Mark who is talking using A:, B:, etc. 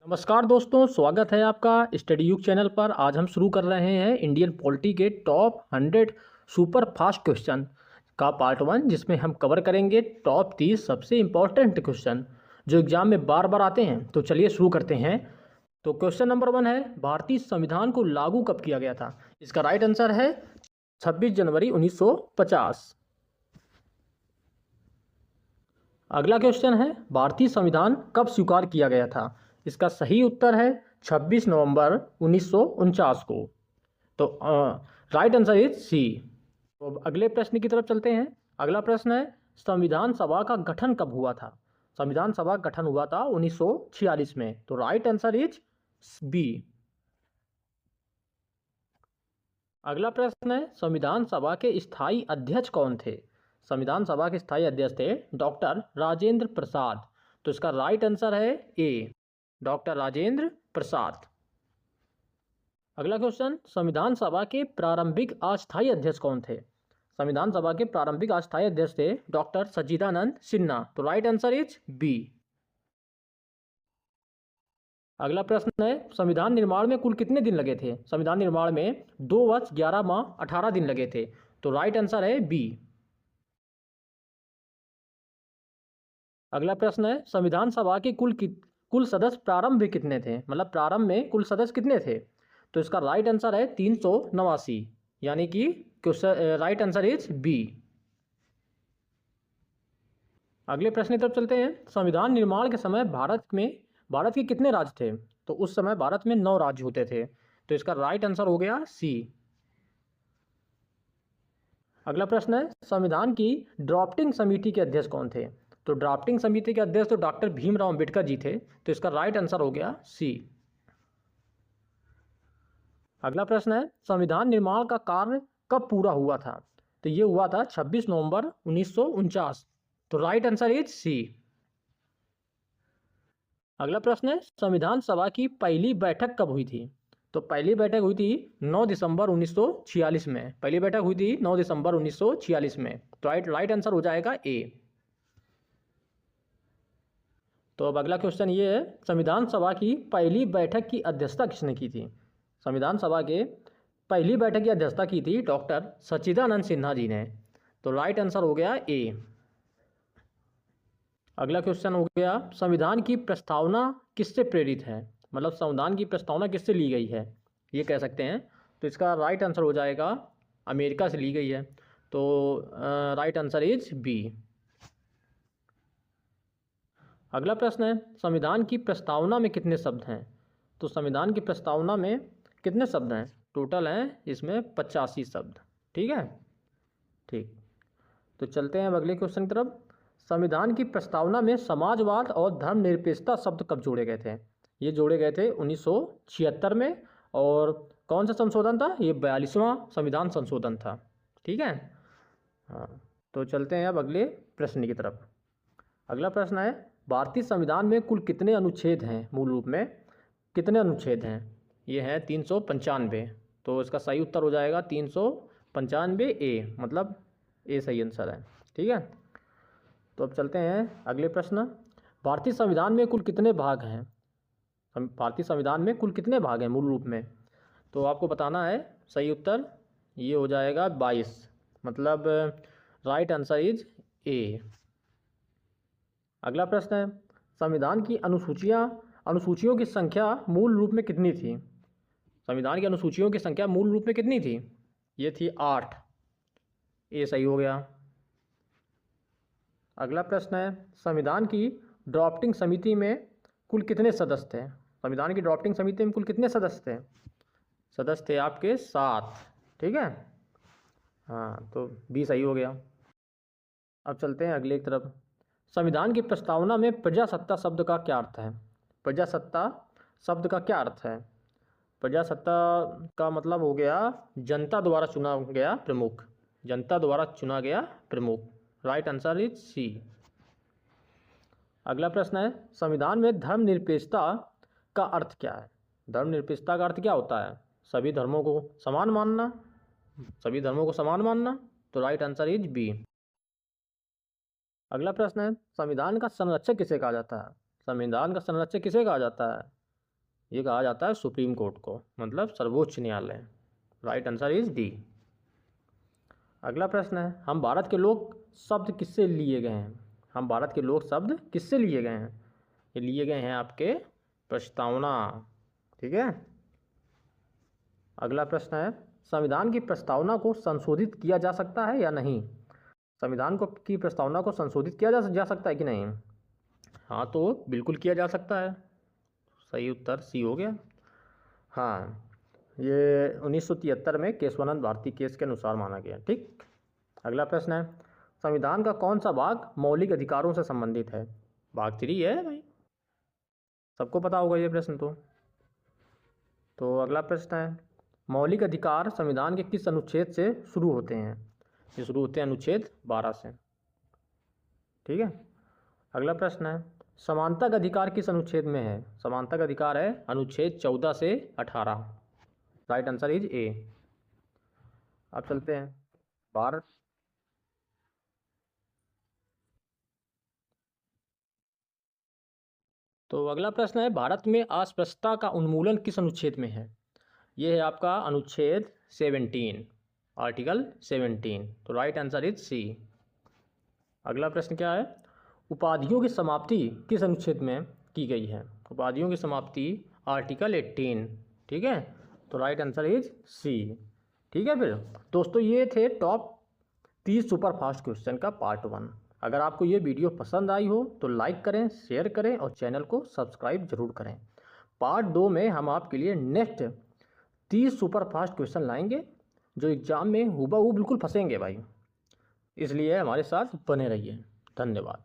A: नमस्कार दोस्तों, स्वागत है आपका स्टडी युग चैनल पर। आज हम शुरू कर रहे हैं इंडियन पॉलिटी के टॉप 100 सुपर फास्ट क्वेश्चन का पार्ट 1, जिसमें हम कवर करेंगे टॉप 30 सबसे इम्पोर्टेंट क्वेश्चन जो एग्जाम में बार बार आते हैं। तो चलिए शुरू करते हैं। तो क्वेश्चन नंबर 1 है, भारतीय संविधान को लागू कब किया गया था? इसका राइट आंसर है 26 जनवरी 1950। अगला क्वेश्चन है, भारतीय संविधान कब स्वीकार किया गया था? इसका सही उत्तर है 26 नवंबर 1949 को। तो राइट आंसर इज सी। तो अब अगले प्रश्न की तरफ चलते हैं। अगला प्रश्न है, संविधान सभा का गठन कब हुआ था? संविधान सभा का गठन हुआ था 1946 में। तो राइट आंसर इज बी। अगला प्रश्न है, संविधान सभा के स्थायी अध्यक्ष कौन थे? संविधान सभा के स्थायी अध्यक्ष थे डॉक्टर राजेंद्र प्रसाद। तो इसका राइट आंसर है ए, डॉक्टर राजेंद्र प्रसाद। अगला क्वेश्चन, संविधान सभा के प्रारंभिक अस्थायी अध्यक्ष कौन थे? संविधान सभा के प्रारंभिक अस्थायी अध्यक्ष थे डॉक्टर सच्चिदानंद सिन्हा। तो राइट आंसर इज बी। अगला प्रश्न है, संविधान निर्माण में कुल कितने दिन लगे थे? संविधान निर्माण में 2 वर्ष 11 माह 18 दिन लगे थे। तो राइट आंसर है बी। अगला प्रश्न है, संविधान सभा के कुल सदस्य प्रारंभ में कितने थे? मतलब प्रारंभ में कुल सदस्य कितने थे? तो इसका राइट आंसर है 389, यानी कि राइट आंसर इज बी। अगले प्रश्न की तरफ चलते हैं। संविधान निर्माण के समय भारत के कितने राज्य थे? तो उस समय भारत में 9 राज्य होते थे। तो इसका राइट आंसर हो गया सी। अगला प्रश्न है, संविधान की ड्राफ्टिंग समिति के अध्यक्ष कौन थे? तो ड्राफ्टिंग समिति के अध्यक्ष तो डॉक्टर भीमराव अंबेडकर जी थे। तो इसका राइट आंसर हो गया सी। अगला प्रश्न है, संविधान निर्माण का कार्य कब पूरा हुआ था? तो ये हुआ था 26 नवंबर 1949। तो राइट आंसर इज सी। अगला प्रश्न है, संविधान सभा की पहली बैठक कब हुई थी? तो पहली बैठक हुई थी 9 दिसंबर 1946 में। पहली बैठक हुई थी 9 दिसंबर 1946 में। तो राइट आंसर हो जाएगा ए। तो अब अगला क्वेश्चन ये है, संविधान सभा की पहली बैठक की अध्यक्षता किसने की थी? संविधान सभा के पहली बैठक की अध्यक्षता की थी डॉक्टर सच्चिदानंद सिन्हा जी ने। तो राइट आंसर हो गया ए। अगला क्वेश्चन हो गया, संविधान की प्रस्तावना किससे प्रेरित है? मतलब संविधान की प्रस्तावना किससे ली गई है, ये कह सकते हैं। तो इसका राइट आंसर हो जाएगा अमेरिका से ली गई है। तो राइट आंसर इज बी। अगला प्रश्न है, संविधान की प्रस्तावना में कितने शब्द हैं? तो संविधान की प्रस्तावना में कितने शब्द हैं? टोटल हैं इसमें 85 शब्द। ठीक है, ठीक। तो चलते हैं अब अगले क्वेश्चन की तरफ। संविधान की प्रस्तावना में समाजवाद और धर्मनिरपेक्षता शब्द कब जोड़े गए थे? ये जोड़े गए थे 1976 में। और कौन सा संशोधन था? ये 42वां संविधान संशोधन था। ठीक है, हाँ। तो चलते हैं अब अगले प्रश्न की तरफ। अगला प्रश्न है, भारतीय संविधान में कुल कितने अनुच्छेद हैं? मूल रूप में कितने अनुच्छेद हैं? ये हैं 395। तो इसका सही उत्तर हो जाएगा 395 ए, मतलब ए सही आंसर है। ठीक है, तो अब चलते हैं अगले प्रश्न। भारतीय संविधान में कुल कितने भाग हैं? भारतीय संविधान में कुल कितने भाग हैं मूल रूप में? तो आपको बताना है। सही उत्तर ये हो जाएगा 22, मतलब राइट आंसर इज ए। अगला प्रश्न है, संविधान की अनुसूचियों की संख्या मूल रूप में कितनी थी? संविधान की अनुसूचियों की संख्या मूल रूप में कितनी थी? ये थी 8। ए सही हो गया। अगला प्रश्न है, संविधान की ड्राफ्टिंग समिति में कुल कितने सदस्य थे? संविधान की ड्राफ्टिंग समिति में कुल कितने सदस्य थे? सदस्य थे आपके 7। ठीक है, हाँ, तो बी सही हो गया। अब चलते हैं अगले की तरफ। संविधान की प्रस्तावना में प्रजासत्ता शब्द का क्या अर्थ है? प्रजासत्ता शब्द का क्या अर्थ है? प्रजासत्ता का मतलब हो गया जनता द्वारा चुना गया प्रमुख। जनता द्वारा चुना गया प्रमुख। Right answer is C. अगला प्रश्न है, संविधान में धर्मनिरपेक्षता का अर्थ क्या है? धर्मनिरपेक्षता का अर्थ क्या होता है? सभी धर्मों को समान मानना। सभी धर्मों को समान मानना। तो राइट आंसर इज बी। अगला प्रश्न है, संविधान का संरक्षक किसे कहा जाता है? संविधान का संरक्षक किसे कहा जाता है? ये कहा जाता है सुप्रीम कोर्ट को, मतलब सर्वोच्च न्यायालय। Right answer is D. अगला प्रश्न है, हम भारत के लोक शब्द किससे लिए गए हैं? हम भारत के लोक शब्द किससे लिए गए हैं? ये लिए गए हैं आपके प्रस्तावना। ठीक है। अगला प्रश्न है, संविधान की प्रस्तावना को संशोधित किया जा सकता है या नहीं? संविधान को की प्रस्तावना को संशोधित किया जा सकता है कि नहीं? हाँ, तो बिल्कुल किया जा सकता है। सही उत्तर सी हो गया। हाँ, ये 1973 में केशवानंद भारती केस के अनुसार माना गया। ठीक। अगला प्रश्न है, संविधान का कौन सा भाग मौलिक अधिकारों से संबंधित है? भाग 3 है भाई, सबको पता होगा ये प्रश्न तो अगला प्रश्न है, मौलिक अधिकार संविधान के किस अनुच्छेद से शुरू होते हैं? ये शुरू होते हैं अनुच्छेद 12 से। ठीक है। अगला प्रश्न है, समानता का अधिकार किस अनुच्छेद में है? समानता का अधिकार है अनुच्छेद 14 से 18। Right answer is a. अब चलते हैं भारत। तो अगला प्रश्न है, भारत में अस्पृश्यता का उन्मूलन किस अनुच्छेद में है? ये है आपका अनुच्छेद 17, आर्टिकल 17। तो राइट आंसर इज सी। अगला प्रश्न क्या है, उपाधियों की समाप्ति किस अनुच्छेद में की गई है? उपाधियों की समाप्ति आर्टिकल 18। ठीक है। तो राइट आंसर इज सी। ठीक है। फिर दोस्तों, ये थे टॉप 30 सुपर फास्ट क्वेश्चन का पार्ट 1। अगर आपको ये वीडियो पसंद आई हो तो लाइक करें, शेयर करें और चैनल को सब्सक्राइब जरूर करें। पार्ट 2 में हम आपके लिए नेक्स्ट 30 सुपर फास्ट क्वेश्चन लाएंगे जो एग्ज़ाम में हूबहू बिल्कुल फंसेंगे भाई, इसलिए हमारे साथ बने रहिए। धन्यवाद।